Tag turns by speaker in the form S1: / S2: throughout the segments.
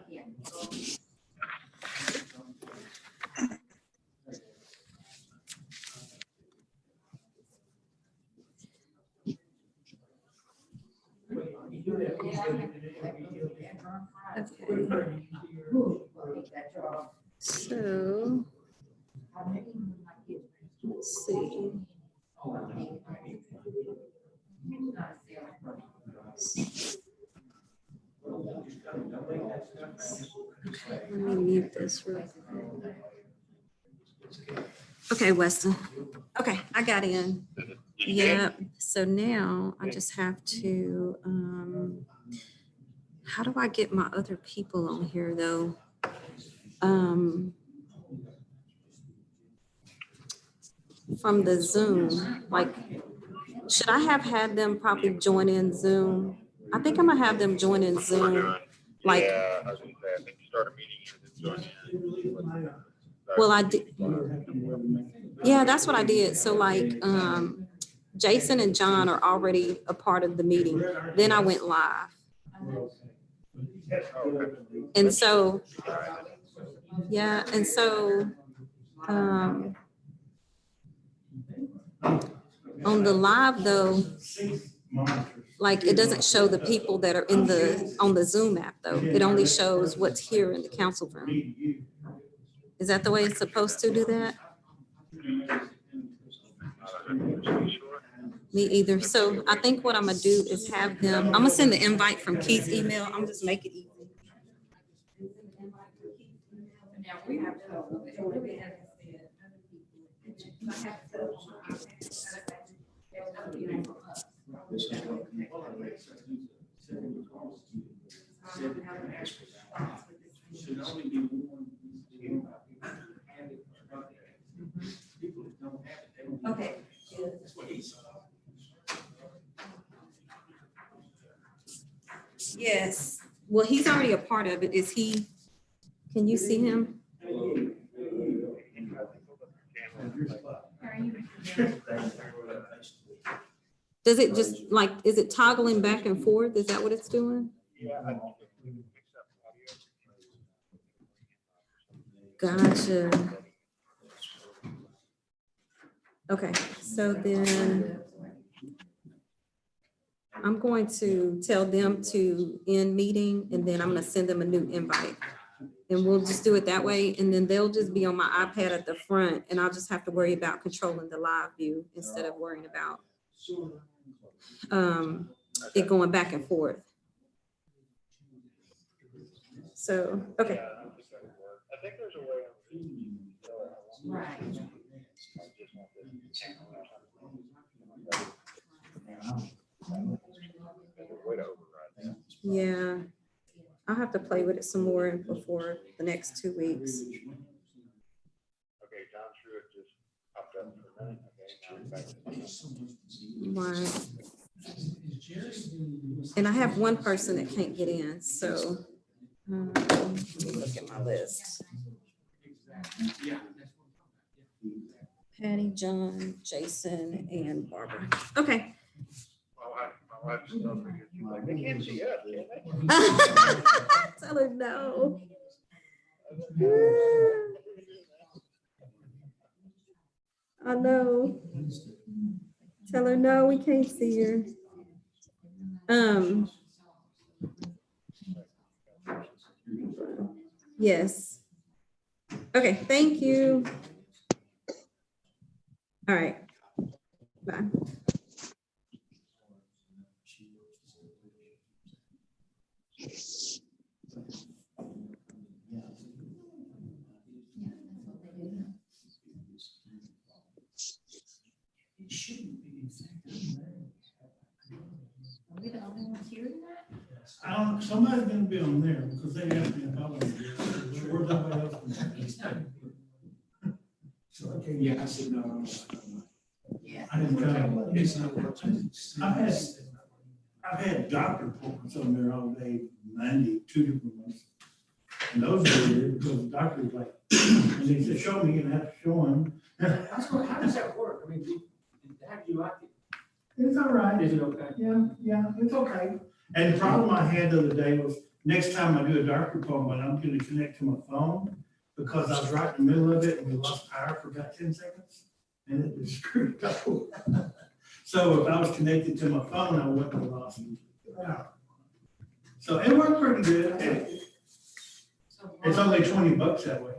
S1: Okay. So let's see. Let me mute this real quick. Okay, Weston. Okay, I got in. Yeah. So now I just have to, how do I get my other people on here though? From the Zoom, like, should I have had them probably join in Zoom? I think I'm gonna have them join in Zoom. Like,
S2: yeah, I was gonna say, I think you start a meeting and then join in.
S1: well, I did. Yeah, that's what I did. So like, Jason and John are already a part of the meeting. Then I went live. And so, yeah, and so, on the live though, like it doesn't show the people that are in on the Zoom app though. It only shows what's here in the council room. Is that the way it's supposed to do that? Me either. So I think what I'm gonna do is have them, I'm gonna send the invite from Keith's email. I'm just make it easy. Okay. Yes. Well, he's already a part of it. Is he? Can you see him? Does it just like, is it toggling back and forth? Is that what it's doing? Gotcha. Okay, so then I'm going to tell them to end meeting and then I'm gonna send them a new invite. And we'll just do it that way. And then they'll just be on my iPad at the front and I'll just have to worry about controlling the live view instead of worrying about it going back and forth. So, okay.
S2: I think there's a way. Right.
S1: Yeah, I'll have to play with it some more before the next 2 weeks.
S2: Okay, John Truitt just popped up for a minute. Okay,
S1: Right. And I have one person that can't get in, so let me look at my list. Patty, John, Jason, and Barbara. Okay.
S2: My wife's like, they can't see us, can they?
S1: Tell her no. I know. Tell her no, we can't see her. Yes. Okay, thank you. All right. Bye.
S3: I don't, somebody's gonna be on there because they asked me if I was there. Where's everybody else? So, okay, yeah, I said no. Yeah. I didn't come. It's not. I've had doctor appointments on there all day, Monday, 2 different ones. And those are weird because the doctor's like, and he said, show me, and I have to show him.
S4: How does that work? I mean, how do you like it?
S3: It's all right.
S4: Is it okay?
S3: Yeah, it's okay. And the problem I had the other day was next time I do a doctor appointment, I'm gonna connect to my phone because I was right in the middle of it and we lost power for about 10 seconds and it just screwed up. So if I was connected to my phone, I wouldn't have lost power. So it worked pretty good. It's only $20 that way.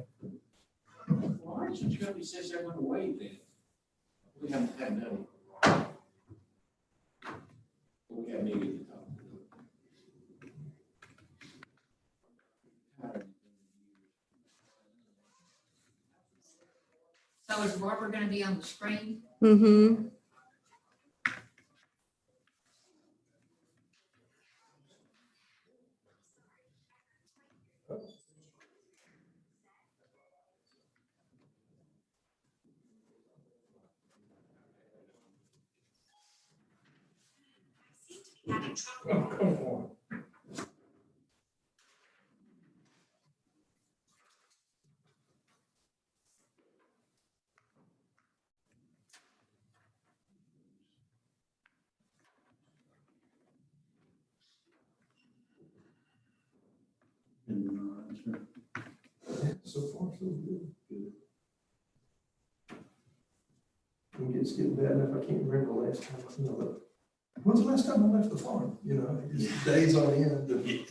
S4: Well, our insurance company says they're gonna waive it. We haven't had no. We haven't needed to talk to them.
S5: So is Barbara gonna be on the screen?
S1: Mm-hmm.
S4: Oh, come on. So far, so good. Good. When it's getting bad enough, I can't remember the last time, when's the last time I left the farm, it's days on end.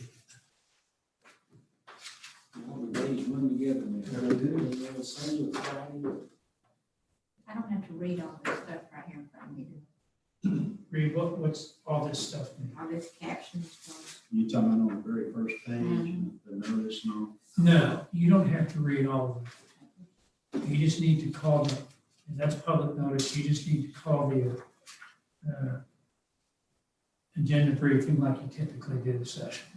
S4: All the days run together, man. And I do. Same with Friday.
S5: I don't have to read all this stuff right here in front of me.
S6: Read what's all this stuff?
S5: All this caption stuff.
S7: You talking about on the very first page, the notice and all?
S6: No, you don't have to read all of it. You just need to call them, and that's public notice, you just need to call the agenda briefing like you typically do the session.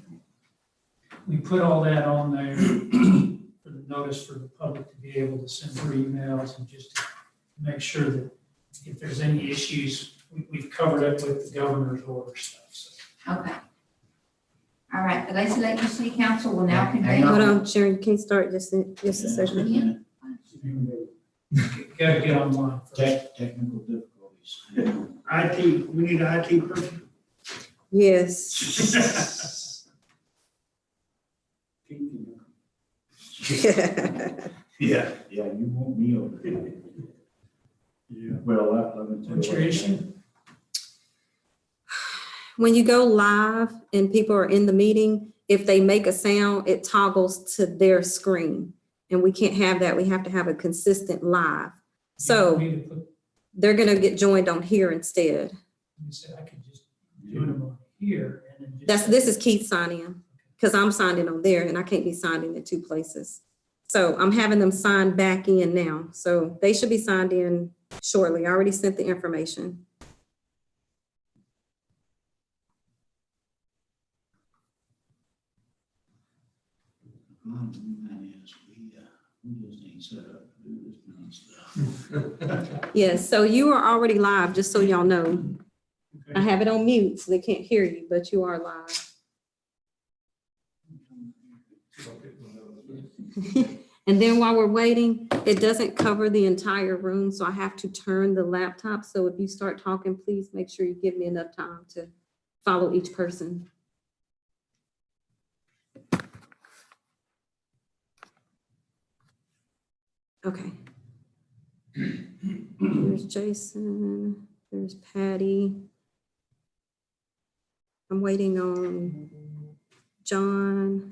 S6: We put all that on there for the notice for the public to be able to send their emails and just to make sure that if there's any issues, we've covered it with the governor's order stuff. So.
S5: Okay. All right, the Lacey Lake City Council will now convene.
S1: Hold on, Sharon, can you start just a second?
S5: Yeah.
S6: Gotta get online first.
S7: Technical difficulties.
S3: IT, we need an IT person.
S1: Yes.
S7: Yeah, you want me over there. Yeah. Well, let me tell you.
S6: What's your issue?
S1: When you go live and people are in the meeting, if they make a sound, it toggles to their screen. And we can't have that. We have to have a consistent live. So
S6: You need to put-
S1: they're gonna get joined on here instead.
S6: you said I could just do them on here and then just.
S1: This is Keith signing in, because I'm signed in on there and I can't be signed in two places. So I'm having them sign back in now. So they should be signed in shortly. I already sent the information.
S7: That is, we just ain't set up to do this kind of stuff.
S1: Yes, so you are already live, just so y'all know. I have it on mute, so they can't hear you, but you are live. And then while we're waiting, it doesn't cover the entire room, so I have to turn the laptop. So if you start talking, please make sure you give me enough time to follow each person. Okay. There's Jason, there's Patty. I'm waiting on John.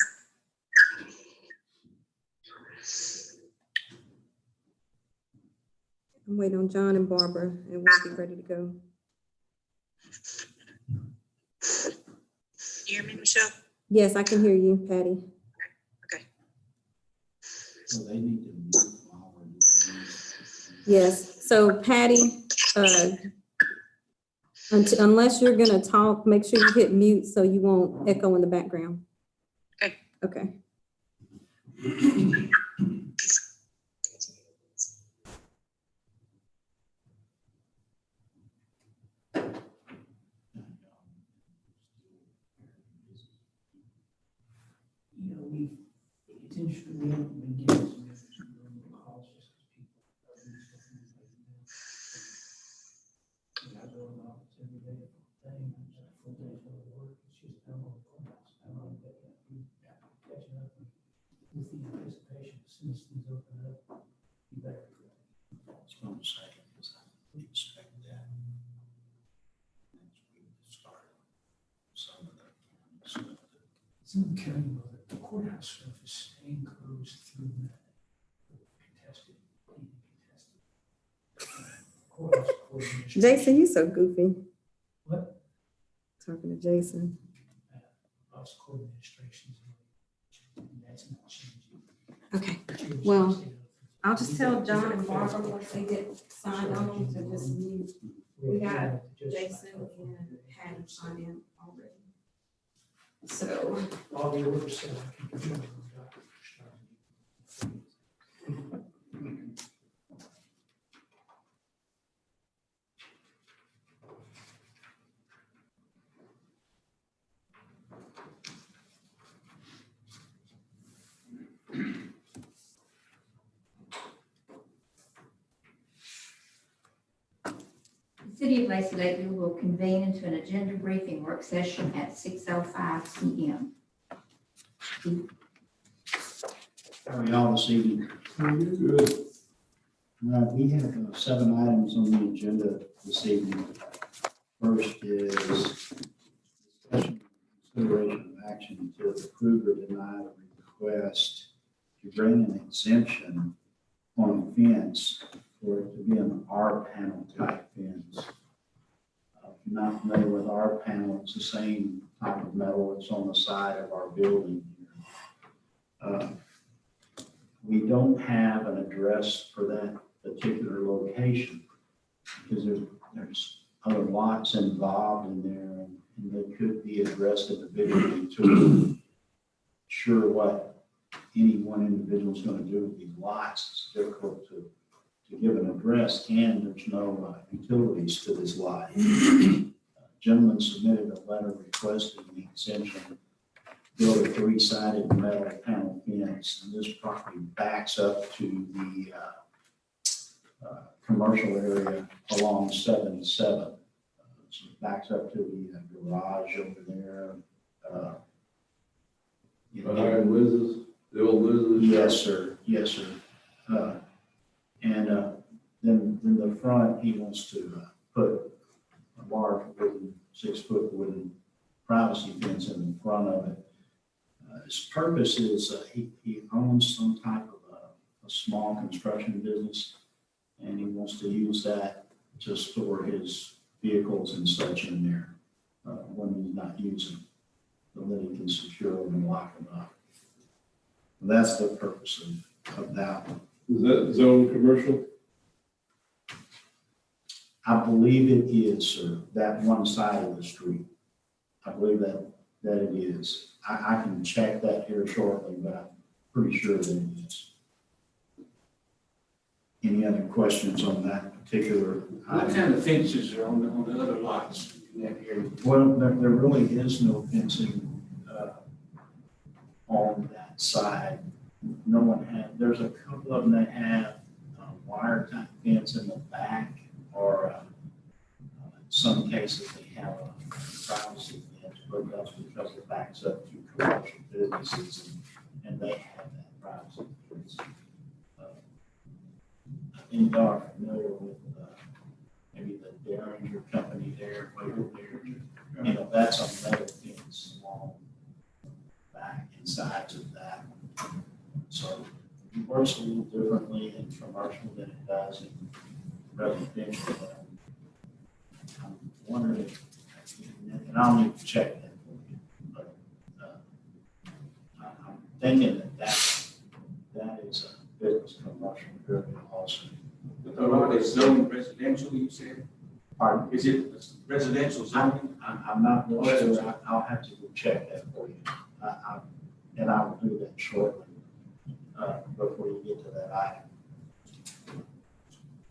S1: I'm waiting on John and Barbara, and we'll be ready to go.
S8: You hear me, Michelle?
S1: Yes, I can hear you, Patty.
S8: Okay.
S7: So they need to move while we're doing this.
S1: Yes, so Patty, unless you're gonna talk, make sure you hit mute so you won't echo in the background.
S8: Okay.
S1: Okay.
S6: It's interesting, we haven't been getting some interesting calls just because people. I go in the office every day, thing, full day full of work, it's just, I don't know, I don't know. information as soon as things open up. You better.
S7: It's going to say, because I expect that. Next week to start some of the stuff.
S6: Some of the county, the courthouse stuff is staying closed through May. Contested, being contested. Courthouse coordination.
S1: Jason, you so goofy.
S6: What?
S1: Talking to Jason.
S6: Office court administrations. And that's not changing.
S1: Okay, well, I'll just tell John and Barbara once they get signed on to just mute. We got Jason and Patty signed in already. So,
S6: All the orders said I can control them.
S5: The City of Lacey Lakeville will convene into an agenda briefing work session at 6:05 p.m.
S7: How are y'all this evening? Good. We have 7 items on the agenda this evening. First is discussion, consideration of action to approve or deny the request to grant an exemption on a fence for it to be an R panel type fence. If you're not familiar with R panel, it's the same type of metal that's on the side of our building here. We don't have an address for that particular location because there's other lots involved in there and they could be addressed individually to sure what any one individual is going to do with these lots. It's difficult to give an address and there's no utilities to this lot. Gentleman submitted a letter requesting the exemption, build a 3-sided metal panel fence, and this property backs up to the commercial area along 77. So it backs up to the garage over there.
S8: Behind Liz's, the old Liz's?
S7: Yes, sir. Yes, sir. Then the front, he wants to put a large wooden, 6-foot wooden privacy fence in the front of it. His purpose is he owns some type of a small construction business, and he wants to use that to store his vehicles and such in there when he's not using, so that he can secure them and lock them up. That's the purpose of that one.
S8: Is that zone commercial?
S7: I believe it is, sir, that one side of the street. I believe that it is. I can check that here shortly, but I'm pretty sure that it is. Any other questions on that particular
S3: What
S7: item?
S3: kind of fences are on the other lots in that area?
S7: Well, there really is no fencing on that side. No one had, there's a couple of them that have wire type fence in the back, or in some cases they have a privacy fence, but that's because it backs up to commercial businesses and they have that privacy fence. I think y'all are familiar with maybe the Derringer company there, over there. You know, that's a metal fence along back and sides of that. So it works a little differently in commercial than it does in residential. I'm wondering if, and I'll need to check that for you, but I'm thinking that is a business commercial area also.
S3: The lot is zoned residential, you said?
S7: Pardon?
S3: Is it residential zoning?
S7: I'm not real sure. I'll have to go check that for you. And I will do that shortly before you get to that item.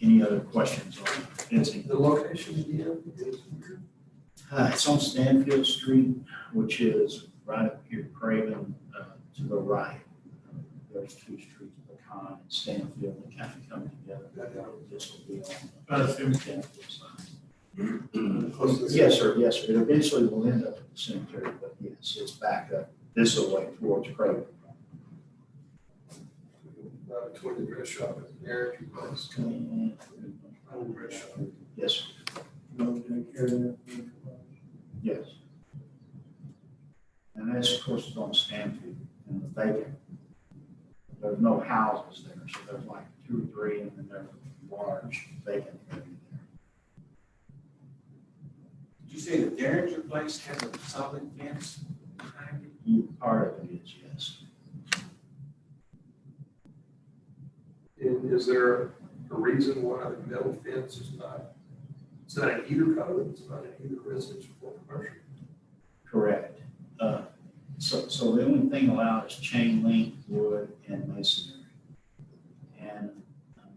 S7: Any other questions on fencing?
S4: The location again is
S7: It's on Stanfield Street, which is right up here, Craven, to the right. There's 2 streets, Pecan and Stanfield, that kind of come together. This will be on the Stanfield side.
S4: close to the.
S7: Yes, sir, yes, sir. It eventually will end up at the cemetery, but yes, it's back up this way towards Craven.
S4: Right between the dress shop and the energy place. Old dress shop.
S7: Yes,
S3: No, take care of that.
S7: yes. And this, of course, is on Stanfield and the vacant. There's no houses there, so there's like 2 or 3, and then there's a large vacant area there.
S9: Did you say the Derringer place has a solid fence behind it?
S7: Part of it is, yes.
S4: And is there a reason why the metal fence is not, it's not in either code, it's not in either residential or commercial?
S7: Correct. So the only thing allowed is chain link, wood, and masonry. And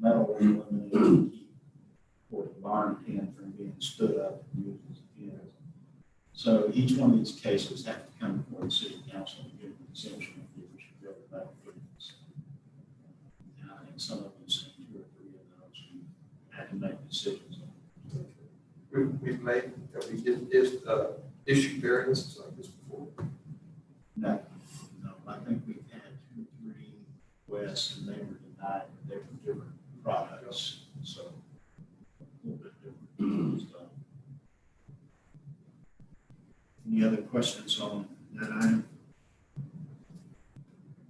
S7: metal will eliminate the key for the barn pin from being stood up and used as a pin. So each one of these cases have to come before the city council and give an exemption if you wish to build a metal fence. And I think some of them seen 2 or 3 of those and had to make decisions on.
S4: We've made, have we did this, issue variances like this before?
S7: No, I think we've had 2 or 3 requests and they were denied, but they were different products, so a little bit different stuff. Any other questions on that item?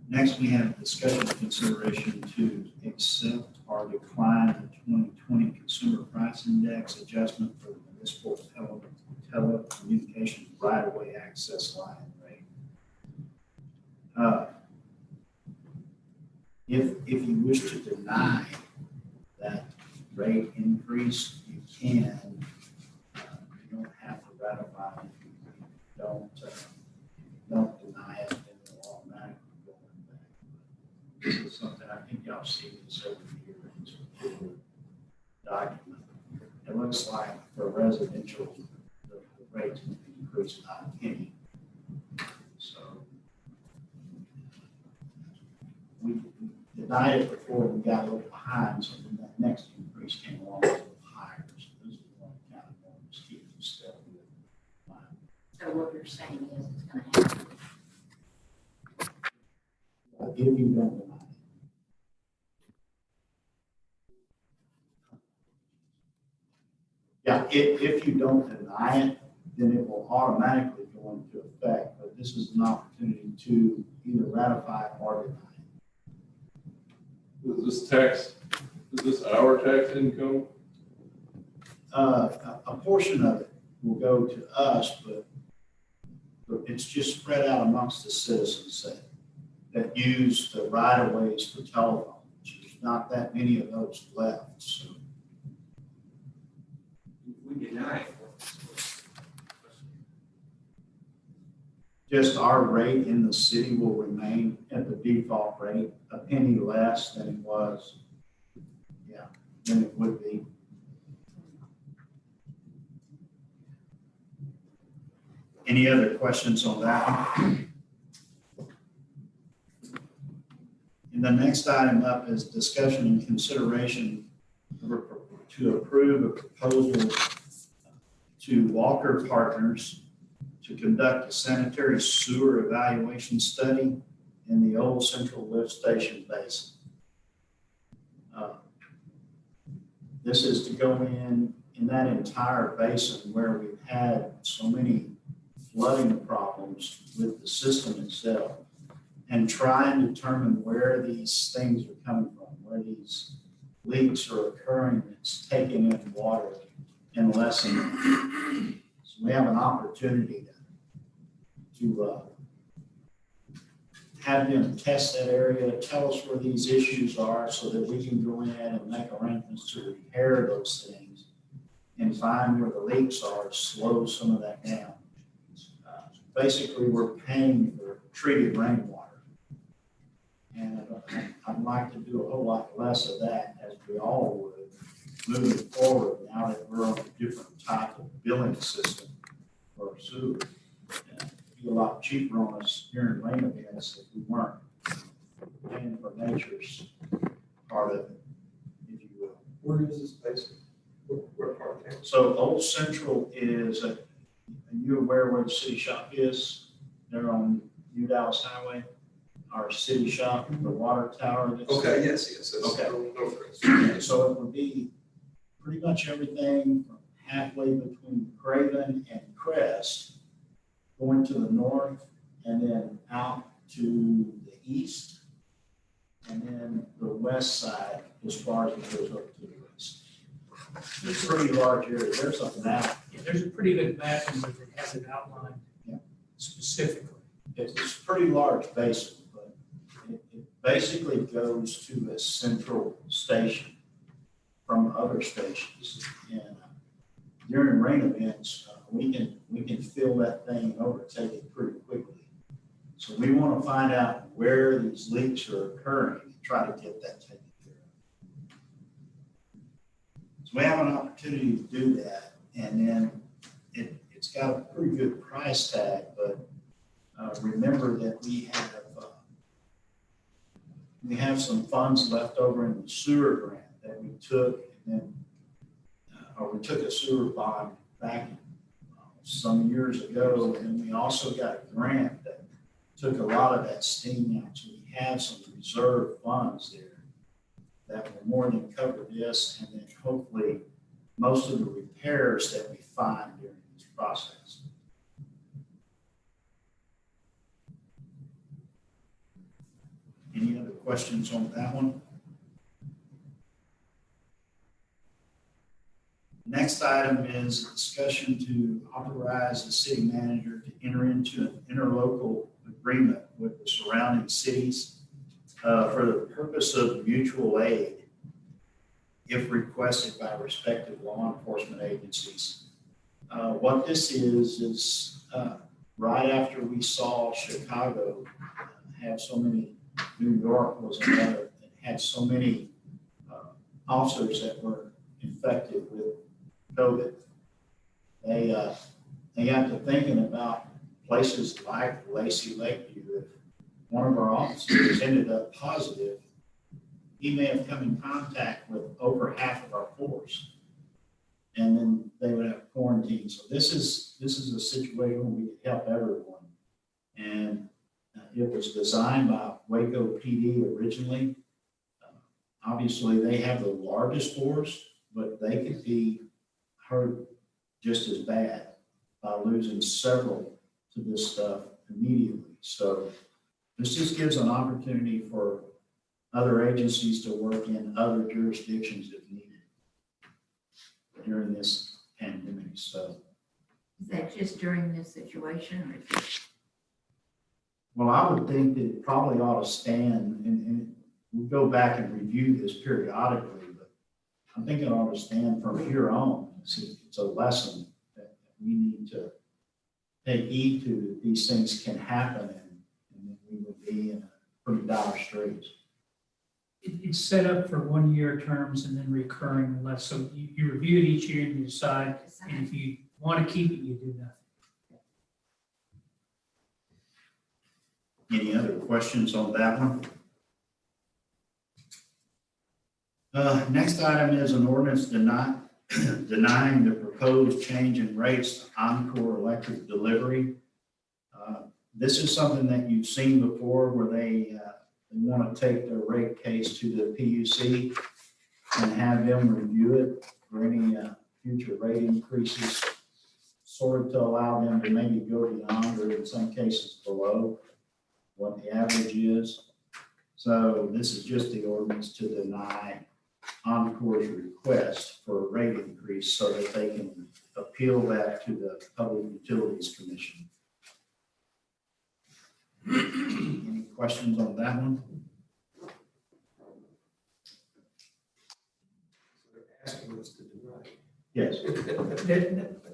S7: Next, we have discussion and consideration to accept or decline the 2020 Consumer Price Index adjustment for the municipal telecommunications right-of-way access line rate. If you wish to deny that rate increase, you can. You don't have to ratify it. If you don't deny it, then it'll automatically go back. This is something I think y'all see this every year in this particular document. It looks like for residential, the rates will be increased by a penny. So we denied it before we got a little behind, so then that next increase came along a little higher. So this is one kind of more just keep you step with mine.
S5: So what you're saying is it's gonna happen.
S7: If you don't deny it. Yeah, if you don't deny it, then it will automatically go into effect, but this is an opportunity to either ratify or deny it.
S8: Is this our tax income?
S7: A portion of it will go to us, but it's just spread out amongst the citizens that use the right of ways for telephones. There's not that many of those left, so.
S9: If we deny it.
S7: Just our rate in the city will remain at the default rate, a penny less than it was. Yeah, than it would be. Any other questions on that one? And the next item up is discussion and consideration to approve a proposal to Walker Partners to conduct a sanitary sewer evaluation study in the old Central Lift Station basin. This is to go in that entire basin where we've had so many flooding problems with the system itself, and try and determine where these things are coming from, where these leaks are occurring that's taking in water and lessening it. So we have an opportunity to have them test that area, tell us where these issues are so that we can go in and make arrangements to repair those things and find where the leaks are, slow some of that down. Basically, we're paying for treated rainwater. And I'd like to do a whole lot less of that, as we all would, moving forward now that we're on a different type of billing system for sewer. It'd be a lot cheaper on us during rain events if we weren't paying for nature's part of it, if you will.
S4: Where is this basin? Where part of town?
S7: So Old Central is, are you aware where the city shop is? They're on New Dallas Highway. our city shop, the water tower. that's-
S4: Okay, yes, that's,
S7: Okay.
S4: no, Chris.
S7: Yeah, so it would be pretty much everything from halfway between Craven and Crest, going to the north and then out to the east. And then the west side as far as it goes up to the west. It's a pretty large area. There's a map.
S6: Yeah, there's a pretty good map in there that has it outlined
S7: Yeah.
S6: specifically.
S7: It's a pretty large basin, but it basically goes to a central station from other stations. And during rain events, we can fill that thing and overtake it pretty quickly. So we want to find out where these leaks are occurring and try to get that taken care of. So we have an opportunity to do that, and then it's got a pretty good price tag, but remember that we have some funds left over in the sewer grant that we took, and then we took a sewer bond back some years ago, and we also got a grant that took a lot of that steam out. So we have some reserve funds there that will more than cover this, and then hopefully most of the repairs that we find during this process. Any other questions on that one? Next item is a discussion to authorize the city manager to enter into an interlocal agreement with the surrounding cities for the purpose of mutual aid if requested by respective law enforcement agencies. What this is right after we saw Chicago have so many, New York was another, that had so many officers that were infected with COVID. They got to thinking about places like Lacey Lakeview. If one of our officers ended up positive, he may have come in contact with over half of our force, and then they would have quarantine. So this is a situation where we could help everyone, and it was designed by Waco PD originally. Obviously, they have the largest force, but they could be hurt just as bad by losing several to this stuff immediately. So this just gives an opportunity for other agencies to work in other jurisdictions if needed during this pandemic. So,
S5: Is that just during this situation or just?
S7: well, I would think that it probably ought to stand, and we'll go back and review this periodically, but I think it ought to stand from here on. It's a lesson that we need to take heed to, that these things can happen, and we will be in a pretty dire straits.
S6: It's set up for 1 year terms and then recurring unless, so you review it each year and you decide, and if you want to keep it, you do nothing.
S7: Any other questions on that one? Next item is an ordinance denying the proposed change in rates to Encore Electric Delivery. This is something that you've seen before, where they want to take their rate case to the PUC and have them review it for any future rate increases, sort of to allow them to maybe go beyond, or in some cases below, what the average is. So this is just the ordinance to deny Encore's request for a rate increase so that they can appeal that to the Public Utilities Commission. Any questions on that one?
S4: Asking us to deny.
S7: Yes.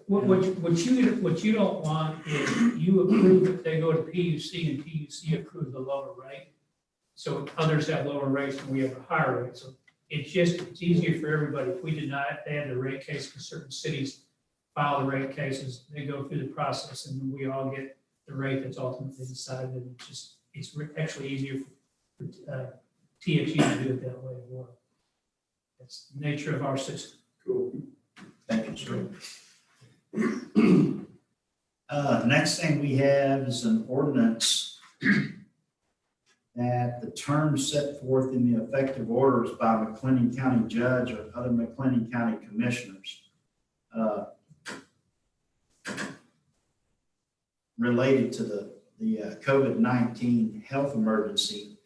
S6: What you don't want is you approve it, they go to PUC and PUC approves the lower rate. So others have lower rates and we have a higher rate. So it's easier for everybody. If we deny it, they have the rate case, because certain cities file the rate cases, they go through the process, and then we all get the rate that's ultimately decided. And it's actually easier for TXU to do it that way as well. That's the nature of our system.
S4: Cool.
S7: Thank you, sir. Next thing we have is an ordinance that the terms set forth in the effective orders by McLennan County Judge or other McLennan County Commissioners related to the COVID-19 health emergency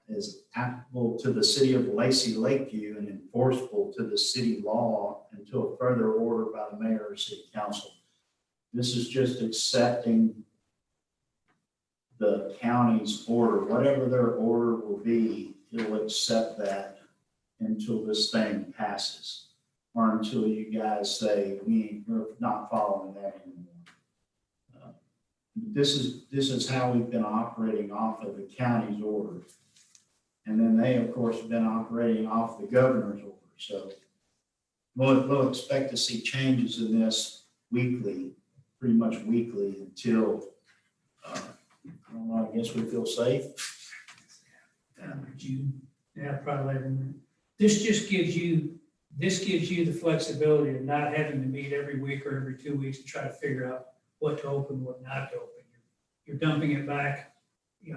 S7: is applicable to the city of Lacey Lakeview and enforceable to the city law until a further order by the mayor or city council. This is just accepting the county's order, whatever their order will be, it'll accept that until this thing passes, or until you guys say, we're not following that anymore. This is how we've been operating off of the county's order. And then they, of course, have been operating off the governor's order. So we'll expect to see changes in this weekly, pretty much weekly until, I don't know, I guess we feel safe.
S6: June, yeah, probably later. This gives you the flexibility of not having to meet every week or every 2 weeks to try to figure out what to open, what not to open. You're dumping it back,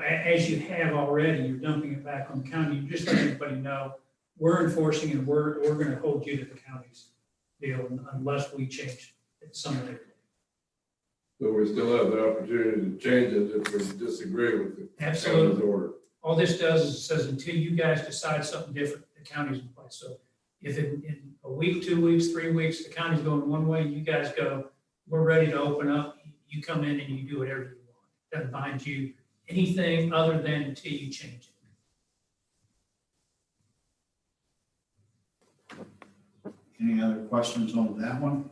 S6: as you have already, you're dumping it back on the county. You just let everybody know, we're enforcing and we're going to hold you to the county's deal unless we change it someday.
S8: So we still have the opportunity to change it if we disagree with the county's
S6: Absolutely.
S8: order.
S6: All this does is it says until you guys decide something different, the county's in place. So if in a week, 2 weeks, 3 weeks, the county's going one way, you guys go, we're ready to open up. You come in and you do whatever you want. Doesn't bind you anything other than until you change it.
S7: Any other questions on that one?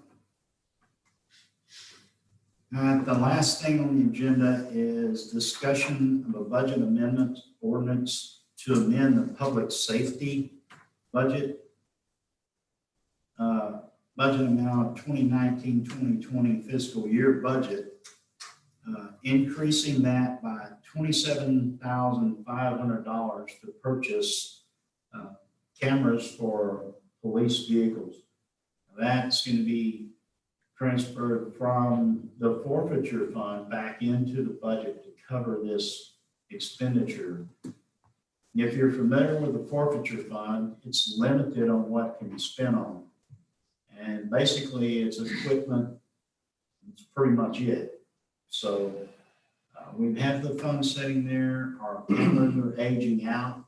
S7: The last thing on the agenda is discussion of a budget amendment ordinance to amend the public safety budget. Budget amount of 2019-2020 fiscal year budget, increasing that by $27,500 to purchase cameras for police vehicles. That's going to be transferred from the forfeiture fund back into the budget to cover this expenditure. If you're familiar with the forfeiture fund, it's limited on what can be spent on. And basically it's equipment, it's pretty much it. So we have the funds sitting there, our cameras are aging out,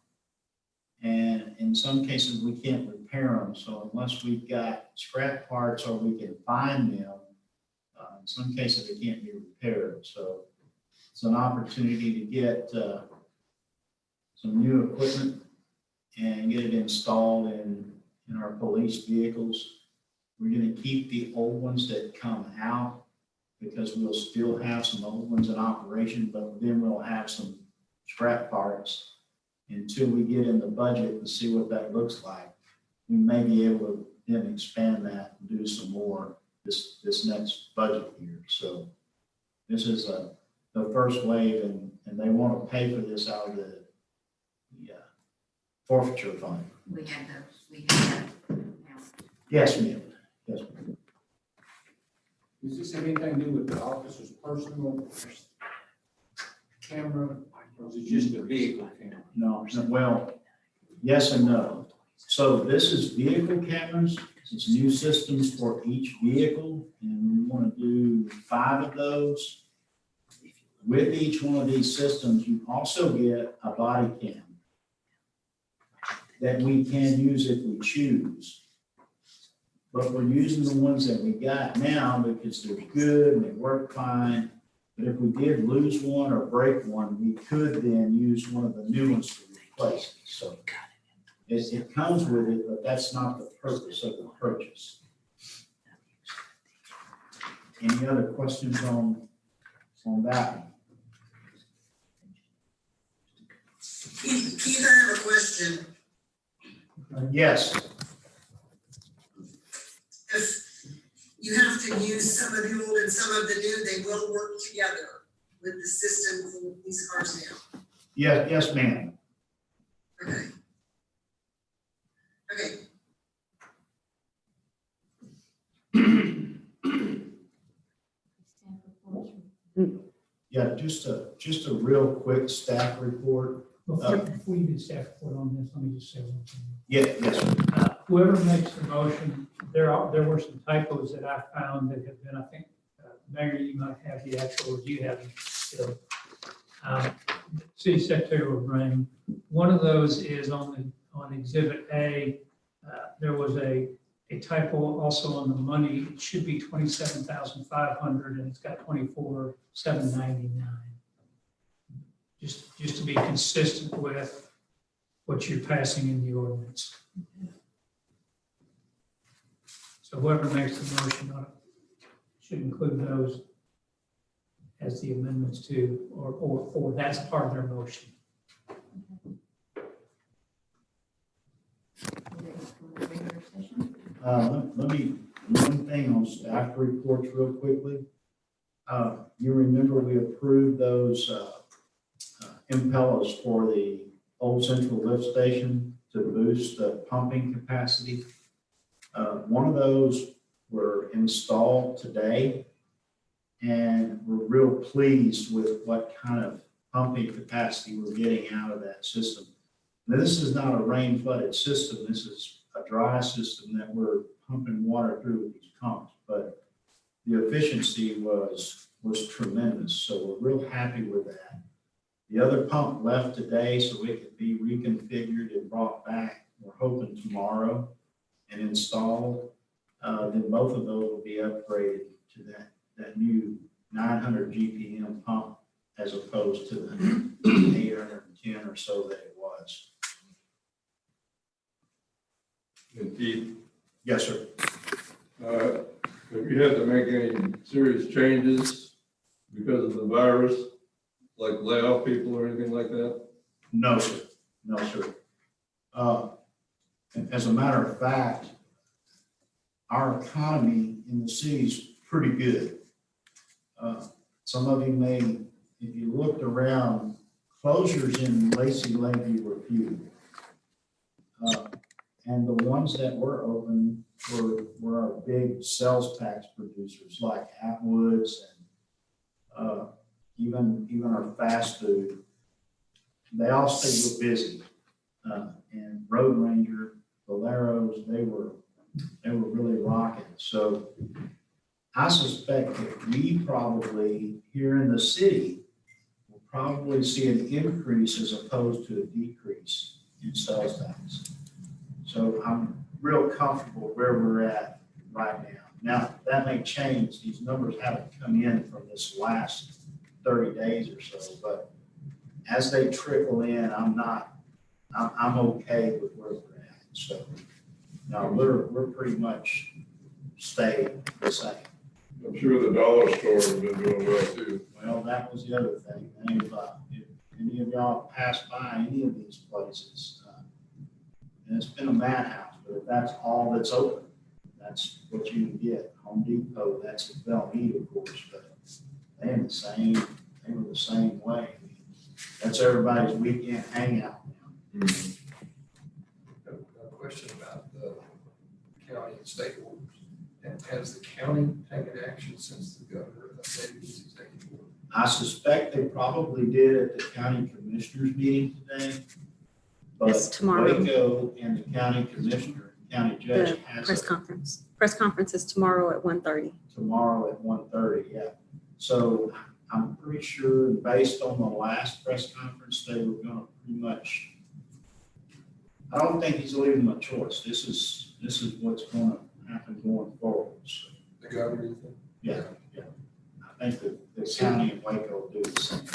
S7: and in some cases we can't repair them. So unless we've got scrap parts or we can find them, in some cases they can't be repaired. So it's an opportunity to get some new equipment and get it installed in our police vehicles. We're going to keep the old ones that come out because we'll still have some old ones in operation, but then we'll have some scrap parts until we get in the budget and see what that looks like. We may be able to then expand that and do some more this next budget year. So this is the first wave, and they want to pay for this out of the forfeiture fund.
S5: We have that now.
S7: Yes, ma'am. Yes, ma'am.
S9: Does this have anything to do with the officer's personal camera, or is it just a vehicle camera?
S7: No, well, yes and no. So this is vehicle cameras. It's new systems for each vehicle, and we want to do 5 of those. With each one of these systems, you also get a body cam that we can use if we choose. But we're using the ones that we got now because they're good and they work fine. But if we did lose one or break one, we could then use one of the new ones to replace it. So it comes with it, but that's not the purpose of the purchase. Any other questions on that one?
S10: Keith, I have a question.
S7: Yes.
S10: If you have to use some of the old and some of the new, they will work together with the system for these cars now.
S7: Yeah, yes, ma'am.
S10: Okay. Okay.
S7: Yeah, just a real quick staff report.
S6: Before you do staff report on this, let me just say one thing.
S7: Yes, sir.
S6: Whoever makes the motion, there were some typos that I found that have been, I think, Mayor, you might have the actual, or you have them still. City Secretary will bring. One of those is on Exhibit A. There was a typo also on the money. It should be 27,500 and it's got 24,799. Just to be consistent with what you're passing in the ordinance. So whoever makes the motion should include those as the amendments to, or that's part of their motion.
S5: Regular session.
S7: Let me, one thing on staff reports real quickly. You remember we approved those impellers for the old central lift station to boost the pumping capacity. One of those were installed today, and we're real pleased with what kind of pumping capacity we're getting out of that system. Now, this is not a rain flooded system. This is a dry system that we're pumping water through with these pumps, but the efficiency was tremendous. So we're real happy with that. The other pump left today, so it could be reconfigured and brought back. We're hoping tomorrow and installed. Then both of those will be upgraded to that new 900 GPM pump as opposed to the 810 or so that it was.
S8: And Keith,
S7: Yes, sir.
S8: have you had to make any serious changes because of the virus, like lay off people or anything like that?
S7: No, sir. No, sir. And as a matter of fact, our economy in the city is pretty good. Some of you may, if you looked around, closures in Lacey Lakeview were few. And the ones that were open were our big sales tax producers like Atwood's and even our fast food. They all stayed busy. And Road Ranger, Valero's, they were really rocking. So I suspect that we probably here in the city will probably see an increase as opposed to a decrease in sales tax. So I'm real comfortable where we're at right now. Now, that may change. These numbers haven't come in from this last 30 days or so, but as they trickle in, I'm okay with where we're at. So now we're pretty much staying the same.
S8: I'm sure the dollar store has been doing well too.
S7: Well, that was the other thing. If any of y'all pass by any of these places, and it's been a madhouse, but if that's all that's open, that's what you can get. Home Depot, that's at Belmead, of course, but they were the same way. That's everybody's weekend hangout now.
S4: A question about the county and state orders. And has the county taken action since the governor updated his executive order?
S7: I suspect they probably did at the county commissioners meeting today.
S1: It's
S7: But
S1: tomorrow.
S7: Waco and the county commissioner, county judge
S1: The
S7: has
S1: press
S7: it
S1: conference. Press conference is tomorrow at 1:30.
S7: tomorrow at 1:30, yeah. So I'm pretty sure based on the last press conference, they were gonna pretty much, I don't think he's leaving them a choice. This is what's gonna happen going forward. So,
S4: The governor, you think?
S7: yeah. I think the county and Waco will do the same.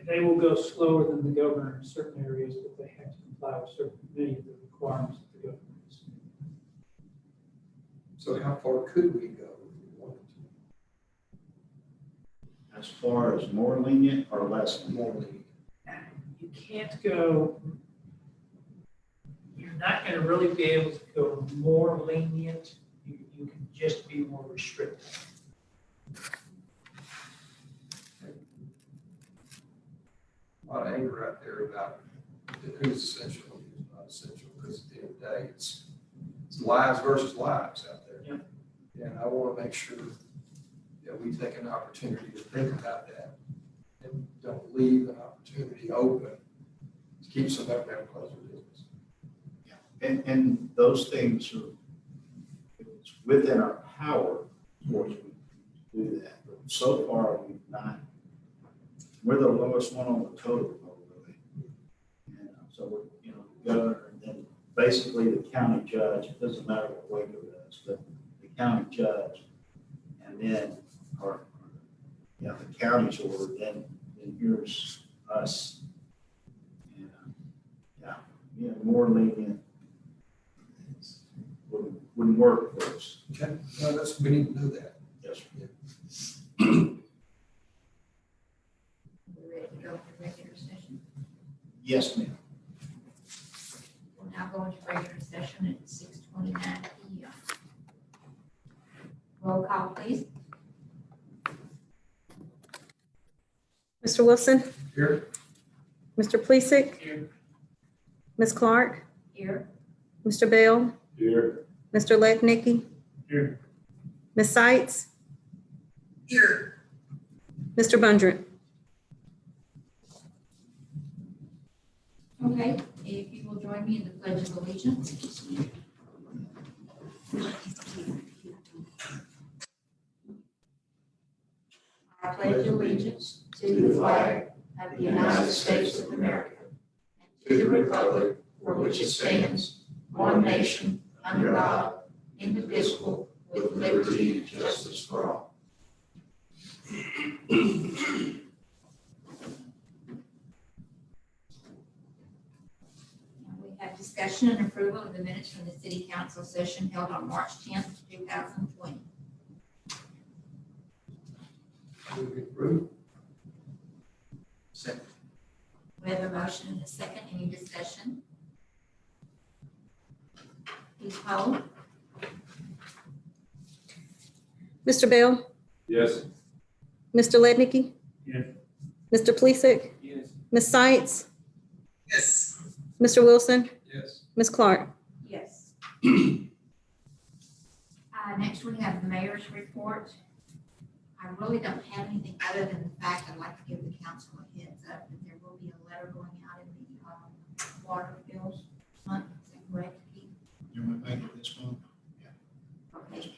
S6: They will go slower than the governor in certain areas, but they have to comply with many of the requirements of the governor.
S4: So how far could we go if we wanted to?
S7: As far as more lenient or less lenient?
S4: More lenient.
S6: You can't go, you're not going to really be able to go more lenient. You can just be more restrictive.
S4: A lot of anger out there about who's essential and who's not essential, because at the end of the day, it's lives versus lives out there.
S6: Yeah.
S4: And I want to make sure that we take an opportunity to think about that leave an opportunity open to keep somebody from having to close their business.
S7: And those things are, it's within our power, of course, we do that. But so far, we've not, we're the lowest one on the totem pole, really. And so we're, governor, and then basically the county judge, it doesn't matter what Waco does, but the county judge, and then, the county's order, then here's us. And, more lenient wouldn't work for us.
S4: Okay, no, we need to know that.
S7: Yes, sir.
S5: We're ready to go for regular session.
S7: Yes, ma'am.
S5: We'll now go into regular session at 6:29 p.m. Roll call, please.
S1: Mr. Wilson,
S4: Here.
S1: Mr. Plesick,
S6: Here.
S1: Ms. Clark,
S5: Here.
S1: Mr. Bell,
S8: Here.
S1: Mr. Lednicki,
S6: Here.
S1: Ms. Sights,
S10: Here,
S1: Mr. Bundren.
S5: Okay, if you will join me in the Pledge of Allegiance. I pledge allegiance to the flag of the United States of America and to the republic for which it stands, one nation, under God, indivisible, with liberty and justice for all. We have discussion and approval of the minutes from the city council session held on March 10th, 2020.
S4: Move to approve.
S9: Second.
S5: We have a motion and a second. Any discussion? Please poll.
S1: Mr. Bell,
S8: Yes.
S1: Mr. Lednicki,
S6: Yes.
S1: Mr. Plesick,
S9: Yes.
S1: Ms. Sights,
S10: yes,
S1: Mr. Wilson,
S4: Yes.
S1: Ms. Clark.
S5: Yes. Next, we have the mayor's report. I really don't have anything other than the fact I'd like to give the council a heads up that there will be a letter going out in the water bills month. Is that correct, Keith?
S7: You want to make it this month?
S5: Okay.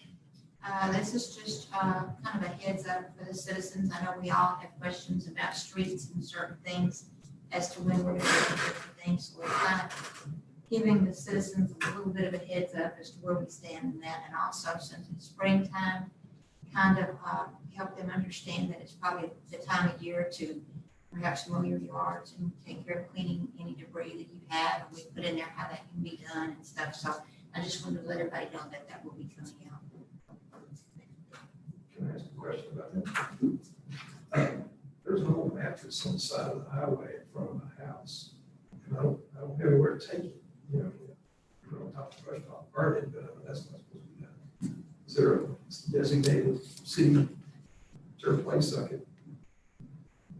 S5: This is just kind of a heads up for the citizens. I know we all have questions about streets and certain things as to when we're going to do different things. So we're kind of giving the citizens a little bit of a heads up as to where we stand in that. And also, since it's springtime, kind of help them understand that it's probably the time of year to perhaps mow your yards and take care of cleaning any debris that you have. And we put in there how that can be done and stuff. So I just wanted to let everybody know that that will be coming out.
S4: Can I ask a question about that? There's an old mattress on the side of the highway in front of my house. And I don't have anywhere to take it, put it on top of the restaurant, burn it, but that's not supposed to be done. Is there a designated city, is there a place I could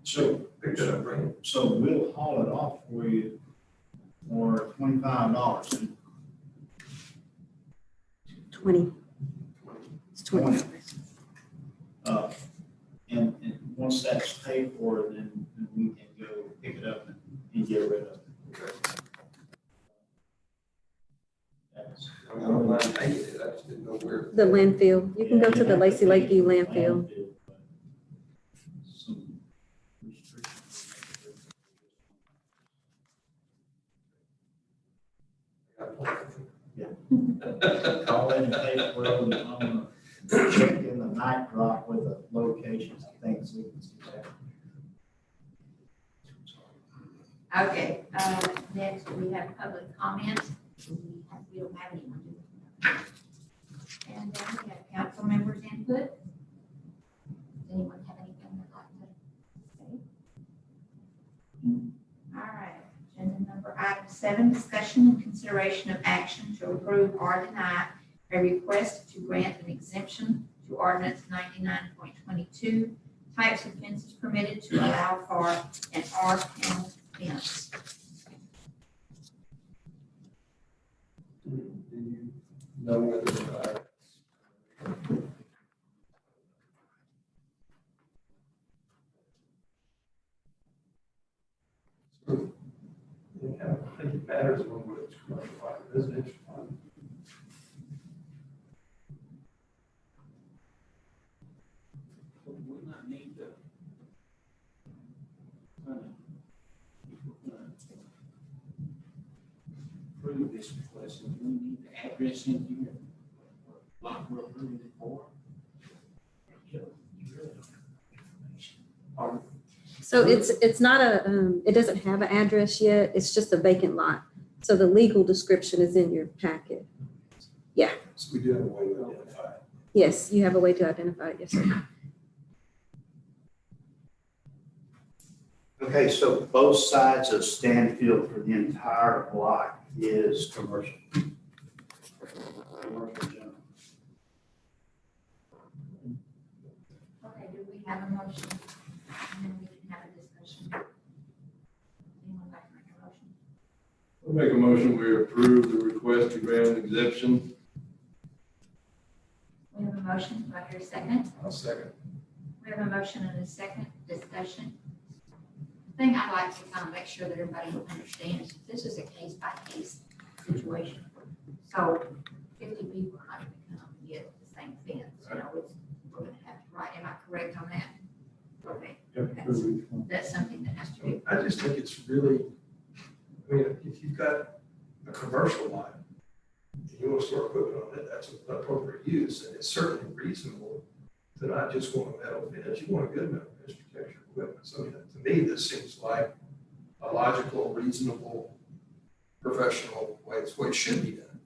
S7: So,
S4: pick that up, bring it?
S7: so we'll haul it off for you for $25.
S1: 20. It's 20.
S7: And once that's paid for, then we can go pick it up and get rid of it.
S4: Okay.
S7: That's-
S4: I mean, I don't mind taking it, I just didn't know where.
S1: The landfill. You can go to the Lacey Lakeview landfill.
S7: but some restrictions. Call in and pay for it, and I'm gonna check in the night drop with the locations and things. We can see that.
S5: Okay, next we have public comment. We don't have anyone. do we? And then we have council members input. Does anyone have anything they'd like to say? All right, agenda number item 7, discussion and consideration of action to approve or deny a request to grant an exemption to ordinance 99.22, types of fences permitted to allow for an R-panel fence.
S4: Do you know whether, matters when whether it's commercial lot, or residential lot.
S9: We might need to. Approve this request, and we need the address in here. Like we're approving it for. You really don't have information. Pardon?
S1: So it's not it doesn't have an address yet. It's just a vacant lot. So the legal description is in your packet.
S4: So we do have a way to identify it.
S1: Yes, you have a way to identify it. Yes, sir.
S7: Okay, so both sides of Stanfield for the entire block is commercial. Commercial general.
S5: Okay, do we have a motion? And then we can have a discussion. Anyone like to make a motion?
S8: I'll make a motion, we approve the request to grant an exemption.
S5: We have a motion, do I hear a second?
S4: I'll second.
S5: We have a motion and a second discussion. The thing I'd like to kind of make sure that everybody understands, this is a case by case situation. So 50 people are not going to come and get the same fence, you know, it's, we're going to have to write, am I correct on that? Okay, that's something that has to be.
S4: I just think it's really, I mean, if you've got a commercial lot, and you want to store equipment on it, that's an appropriate use, and it's certainly reasonable to not just want a metal fence, you want a good metal fence to protect your equipment. So to me, this seems like a logical, reasonable, professional way, it's the way it should be done.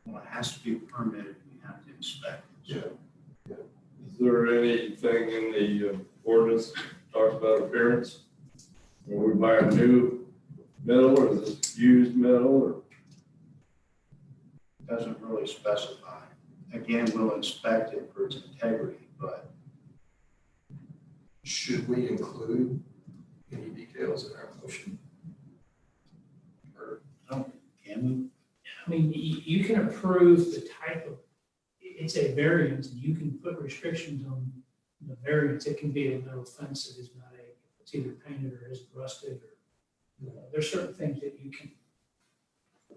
S7: Well, it has to be permitted, we have to inspect it.
S4: Yeah.
S8: Is there anything in the ordinance that talks about appearance? When we buy a new metal, or is this used metal, or?
S7: Doesn't really specify. Again, we'll inspect it for its integrity, but
S4: Should we include any details in our motion? Or
S7: can we?
S6: I mean, you can approve the type of, it's a variance, and you can put restrictions on the variance. It can be a metal fence that is not it's either painted or is rusted, or there's certain things that you can,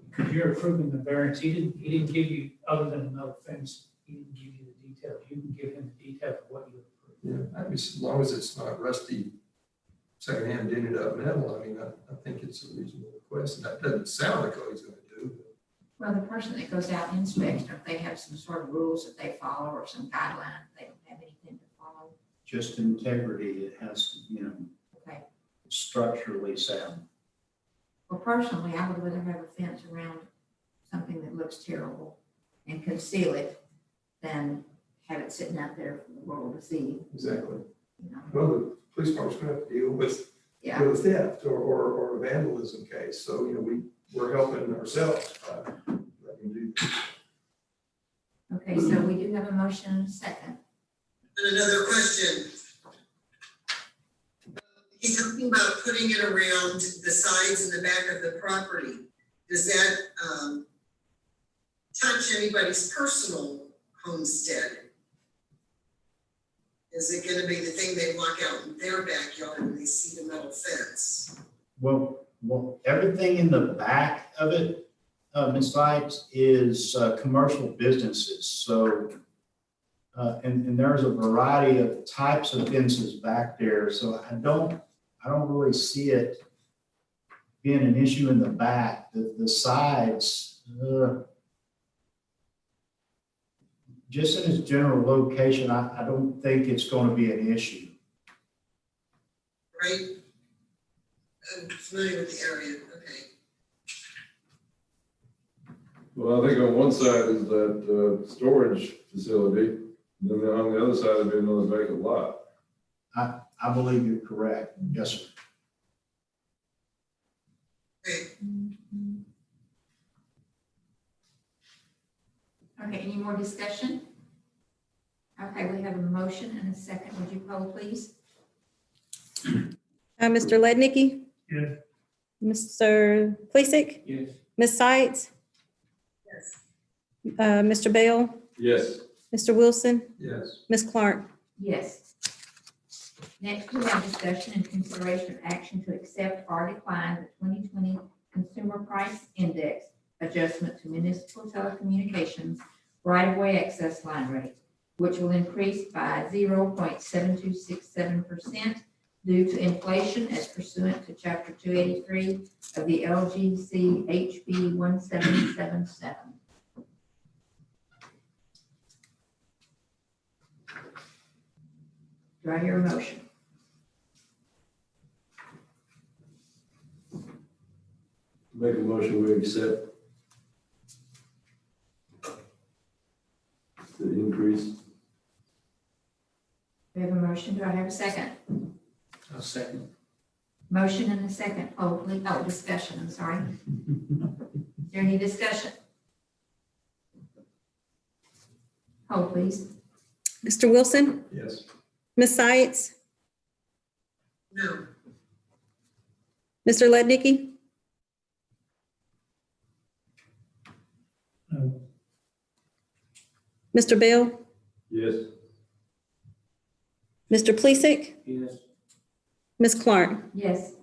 S6: because you're approving the variance, he didn't give you, other than a metal fence, he didn't give you the details. You can give him the details of what you approve.
S4: yeah, I mean, as long as it's not rusty, secondhand dented up metal, I mean, I think it's a reasonable request, and that doesn't sound like what he's gonna do.
S5: Well, the person that goes out and inspects, don't they have some sort of rules that they follow or some guidelines? They don't have anything to follow?
S7: Just integrity, it has,
S5: Okay.
S7: structurally sound.
S5: Well, personally, I would rather have a fence around something that looks terrible and conceal it than have it sitting out there for the world to see,
S4: Exactly.
S5: you know?
S4: Well, the police department's gonna have to deal with
S5: Yeah,
S4: a theft or a vandalism case, so, we're helping ourselves by letting do this.
S5: okay, so we do have a motion and a second.
S10: And another question. He's talking about putting it around the sides and the back of the property. Does that touch anybody's personal homestead? Is it gonna be the thing they walk out in their backyard and they see the metal fence?
S7: Well, everything in the back of it, Ms. Lights, is commercial businesses. So, and there's a variety of types of fences back there. So I don't really see it being an issue in the back. The sides, just in its general location, I don't think it's going to be an issue.
S10: Right? I'm familiar with the area, okay.
S8: Well, I think on one side is that storage facility, then on the other side would be another vacant lot.
S7: I believe you're correct. Yes, sir.
S5: Okay, any more discussion? Okay, we have a motion and a second. Would you poll, please?
S1: Mr. Lednicki?
S6: Yes.
S1: Mr. Plesick?
S9: Yes.
S1: Ms. Sights?
S10: Yes.
S1: Mr. Bell?
S8: Yes.
S1: Mr. Wilson?
S4: Yes.
S1: Ms. Clark?
S5: Yes. Next, we have discussion and consideration of action to accept or decline the 2020 Consumer Price Index adjustment to municipal telecommunications right-of-way access line rate, which will increase by 0.7267% due to inflation as pursuant to Chapter 283 of the LGC HB 1777. Do I hear a motion?
S8: Make a motion, we accept the increase.
S5: We have a motion. Do I have a second?
S9: I'll second.
S5: Motion and a second. Discussion, I'm sorry. Is there any discussion? Hold, please.
S1: Mr. Wilson,
S8: Yes.
S1: Ms. Sights,
S10: No,
S1: Mr. Lednicky,
S6: No.
S1: Mr. Bell,
S8: Yes.
S1: Mr. Plesick,
S9: Yes.
S1: Ms. Clark.
S5: Yes.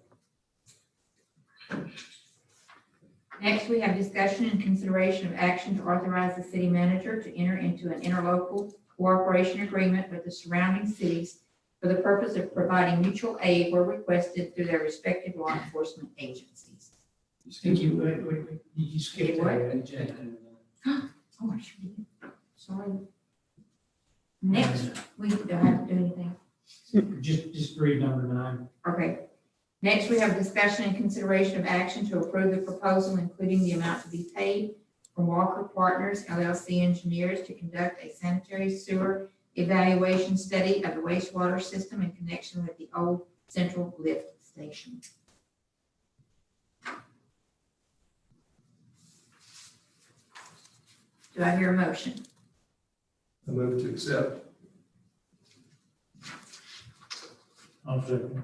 S5: Next, we have discussion and consideration of action to authorize the city manager to enter into an interlocal cooperation agreement with the surrounding cities for the purpose of providing mutual aid where requested through their respective law enforcement agencies.
S6: Wait, you skipped
S5: What?
S6: that, Jay.
S5: Oh, I should be, sorry. Next, we don't have to do anything.
S6: Just read number 9.
S5: Okay. Next, we have discussion and consideration of action to approve the proposal, including the amount to be paid from Walker Partners LLC engineers to conduct a sanitary sewer evaluation study of the wastewater system in connection with the old central lift station. Do I hear a motion?
S4: I move to accept.
S3: I'll second.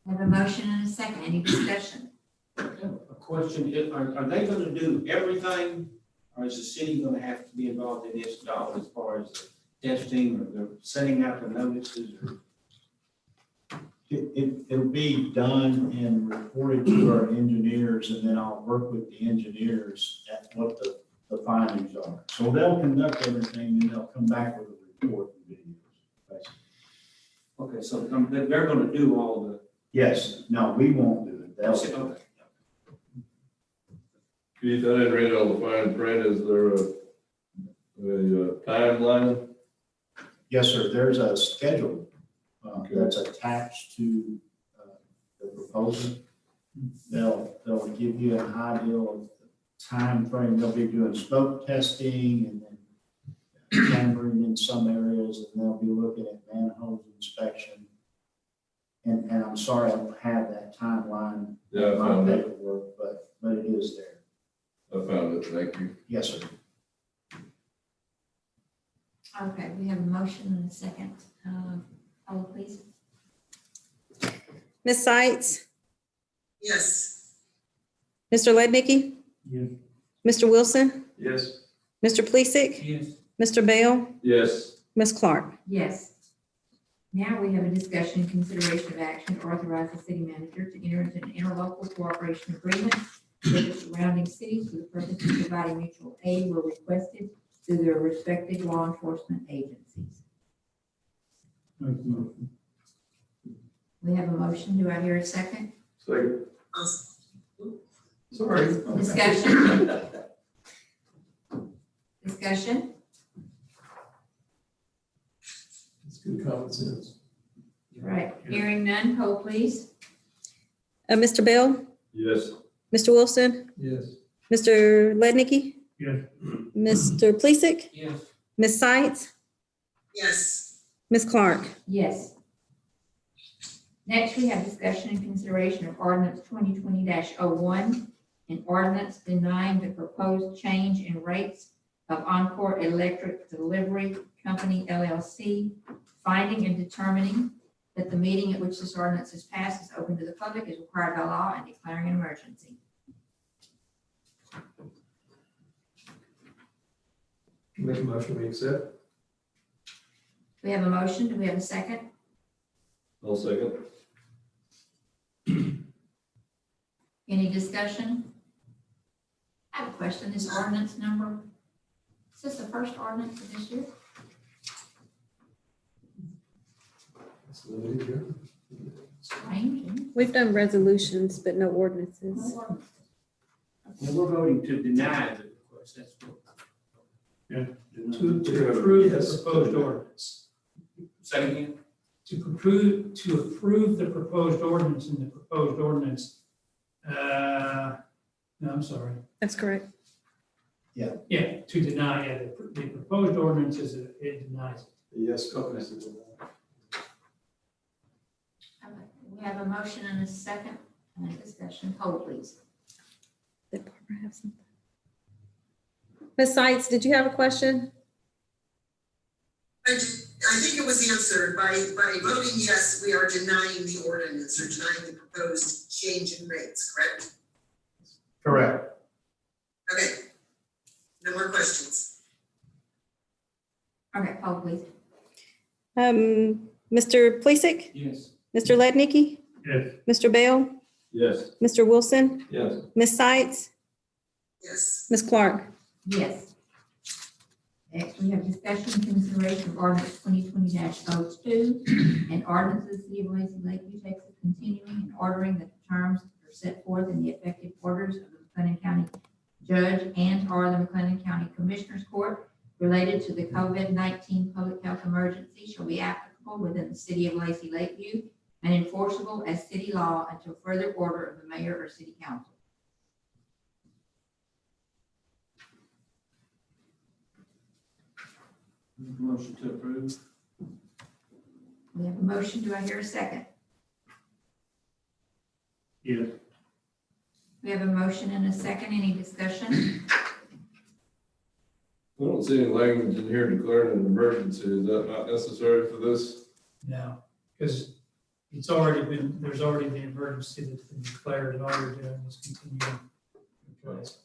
S5: I have a motion and a second. Any discussion?
S9: A question, are they gonna do everything, or is the city gonna have to be involved in this at all as far as the testing or the setting out the notices or?
S7: It'll be done and reported to our engineers, and then I'll work with the engineers at what the findings are. So they'll conduct everything, and they'll come back with a report and videos. basically.
S9: Okay, so they're gonna do all the.
S7: Yes, no, we won't do it. They'll.
S9: Okay.
S8: Keith, I didn't read all the fine print. Is there a timeline?
S7: Yes, sir. There's a schedule
S8: Okay.
S7: that's attached to the proposal. They'll give you an idea of the time frame. They'll be doing smoke testing and then tampering in some areas, and they'll be looking at manhole inspection. And I'm sorry, I don't have that timeline
S8: Yeah, I
S7: in my
S8: found it.
S7: paperwork, but it is there.
S8: I found it. Thank you.
S7: Yes, sir.
S5: Okay, we have a motion and a second. Hold, please.
S1: Ms. Sights,
S10: yes,
S1: Mr. Lednicky,
S3: Yes.
S1: Mr. Wilson,
S8: Yes.
S1: Mr. Plesick,
S6: Yes.
S1: Mr. Bell,
S8: Yes.
S1: Ms. Clark.
S5: Yes. Now we have a discussion and consideration of action to authorize the city manager to enter into an interlocal cooperation agreement with the surrounding cities for the purpose of providing mutual aid where requested through their respective law enforcement agencies.
S3: Make the motion.
S5: We have a motion. Do I hear a second?
S8: Second.
S10: I'll,
S8: Sorry.
S5: Discussion? Discussion?
S4: It's good common sense.
S5: Right. Hearing none, poll please.
S1: Mr. Bell,
S8: Yes.
S1: Mr. Wilson,
S4: Yes.
S1: Mr. Lednicky,
S3: Yes.
S1: Mr. Plesick,
S9: Yes.
S1: Ms. Sights,
S10: yes,
S1: Ms. Clark.
S5: Yes. Next, we have discussion and consideration of ordinance 2020-01, an ordinance denying the proposed change in rates of Encore Electric Delivery Company LLC, finding and determining that the meeting at which this ordinance is passed is open to the public is required by law and declaring an emergency.
S4: Make a motion, we accept.
S5: We have a motion. Do we have a second?
S8: I'll second.
S5: Any discussion? I have a question. This ordinance number, is this the first ordinance for this year? Strange. isn't
S1: We've done resolutions, but no
S5: it?
S1: ordinances.
S5: No ordinance.
S9: And we're voting to deny the request, that's what.
S6: To approve the proposed ordinance.
S9: Say again?
S6: To approve the proposed ordinance and the proposed ordinance. No, I'm sorry.
S1: That's correct.
S6: Yeah, to deny, the proposed ordinance is, it denies it.
S8: Yes, companies.
S5: Okay, we have a motion and a second and a discussion. Hold, please.
S1: Did Barbara have something? Ms. Sights, did you have a question?
S10: I think it was answered by voting yes, we are denying the ordinance or denying the proposed change in rates, correct?
S8: Correct.
S10: Okay. No more questions.
S5: Okay, hold, please.
S1: Mr. Plisik,
S9: Yes.
S1: Mr. Lednicki,
S3: Yes.
S1: Mr. Bell,
S8: Yes.
S1: Mr. Wilson,
S8: Yes.
S1: Ms. Sights,
S10: Yes.
S1: Ms. Clark.
S5: Yes. Next, we have discussion and consideration of ordinance 2020-02 and ordinances of the City of Lacy, Lakeview, Texas, continuing and ordering that the terms are set forth in the effective orders of the McLennan County Judge and/or the McLennan County Commissioners Court related to the COVID-19 public health emergency shall be applicable within the City of Lacy, Lakeview and enforceable as city law until further order of the mayor or city council.
S9: Motion to approve.
S5: We have a motion. Do I hear a second?
S3: Yes.
S5: We have a motion and a second. Any discussion?
S8: I don't see any language in here declaring an emergency. Is that not necessary for this?
S6: No, because it's already been, there's already the emergency that's been declared, and all you're doing is continuing in place.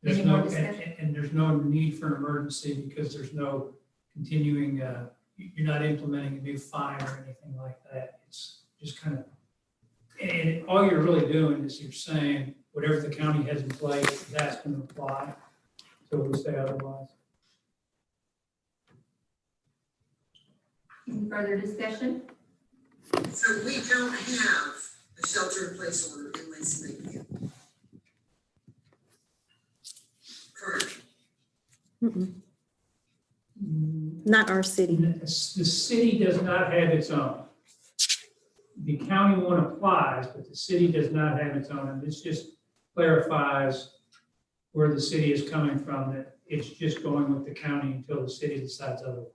S6: There's
S5: Any more
S6: no,
S5: discussion?
S6: and there's no need for an emergency because there's no continuing, you're not implementing a new fine or anything like that. It's just kind of, and all you're really doing is you're saying whatever the county has in place, that's going to apply until we say otherwise.
S5: Any further discussion?
S10: So we don't have a shelter in place order in Lacy Lakeview. Correct.
S1: Mm-mm. Not our city.
S6: The city does not have its own. The county one applies, but the city does not have its own, and this just clarifies where the city is coming from, that it's just going with the county until the city decides otherwise,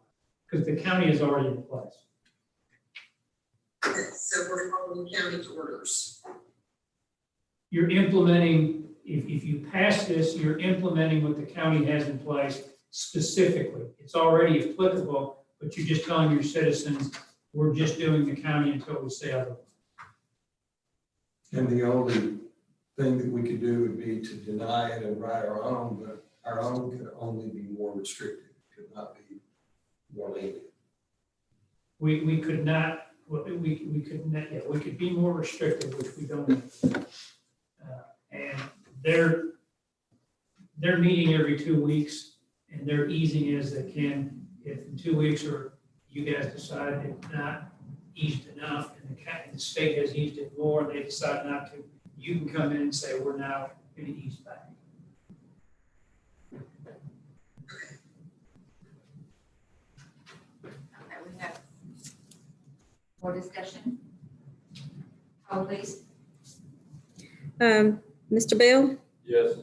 S6: because the county is already in place.
S10: Okay, so we're following county orders.
S6: You're implementing, if you pass this, you're implementing what the county has in place specifically. It's already applicable, but you're just telling your citizens, we're just doing the county until we say otherwise.
S4: And the only thing that we could do would be to deny it and write our own, but our own could only be more restrictive, could not be more lenient.
S6: We could not, we could not, yeah, we could be more restrictive, which we don't. And they're meeting every 2 weeks, and they're easing as they can. If in 2 weeks or you guys decide it's not eased enough, and the state has eased it more, and they decide not to, you can come in and say, we're now going to ease back.
S5: Okay, we have more discussion. Oh, please.
S1: Mr. Bell,
S8: Yes.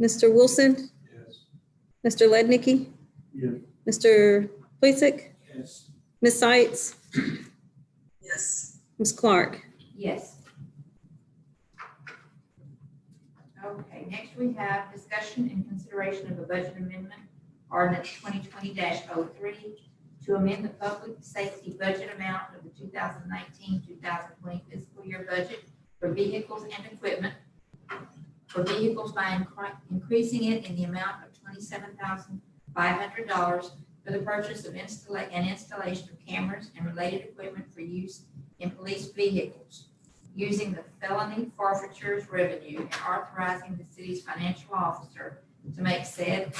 S1: Mr. Wilson,
S4: Yes.
S1: Mr. Lednicki,
S3: Yes.
S1: Mr. Plisik,
S9: Yes.
S1: Ms. Sights,
S10: Yes.
S1: Ms. Clark.
S5: Yes. Okay, next we have discussion and consideration of a budget amendment, ordinance 2020-03, to amend the public safety budget amount of the 2019-2020 fiscal year budget for vehicles and equipment, for vehicles by increasing it in the amount of $27,500 for the purchase of installation of cameras and related equipment for use in police vehicles. using the felony forfeitures revenue and authorizing the city's financial officer to make said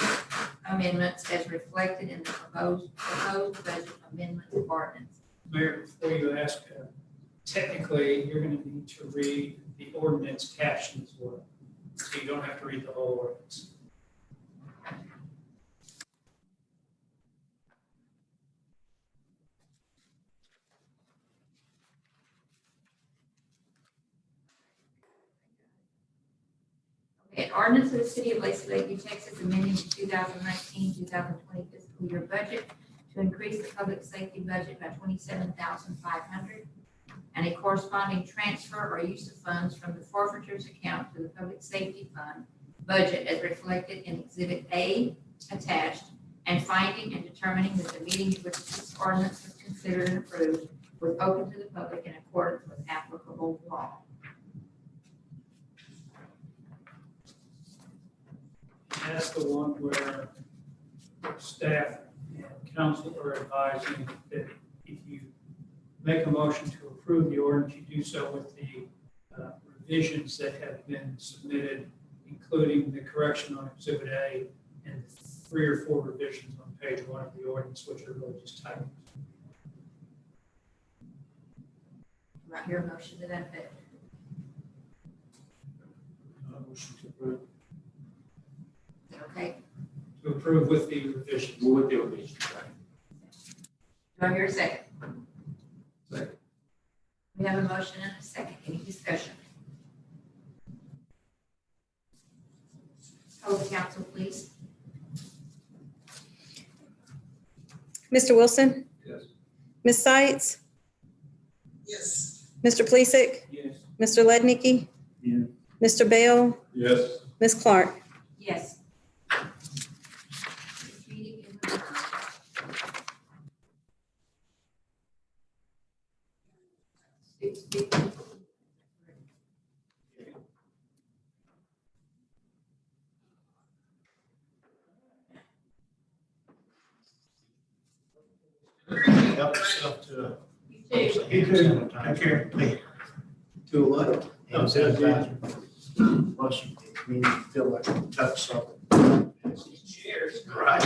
S5: amendments as reflected in the proposed budget amendment ordinance.
S6: Mayor, before you ask, technically, you're gonna need to read the ordinance caption as well. So you don't have to read the whole ordinance.
S5: Okay, an ordinance of the city of Lacey, Lakeview, Texas, amending the 2019-2020 fiscal year budget to increase the public safety budget by $27,500 and a corresponding transfer or use of funds from the forfeitures account to the public safety fund budget as reflected in Exhibit A attached, and finding and determining that the meeting in which this ordinance was considered and approved was open to the public in accordance with applicable law.
S6: That's the one where staff and council are advising that if you make a motion to approve the ordinance, you do so with the revisions that have been submitted, including the correction on Exhibit A and 3 or 4 revisions on page 1 of the ordinance, which are really just typos.
S5: Do I hear a motion to that effect?
S6: Motion to approve.
S5: Is it okay?
S6: To approve with the revisions.
S9: With the revision, right?
S5: Do I hear a second?
S9: Second.
S5: We have a motion and a second. Any discussion? Hold the council, please.
S1: Mr. Wilson,
S8: Yes.
S1: Ms. Sights,
S10: Yes.
S1: Mr. Plesick,
S9: Yes.
S1: Mr. Lednicki,
S3: Yeah.
S1: Mr. Bell,
S8: Yes.
S1: Ms. Clark.
S5: Yes. This meeting is adjourned.
S7: Help yourself to.
S5: You too.
S3: You too. Take care.
S7: To what? Plus you feel like you touch something.
S9: Cheers.
S7: Right.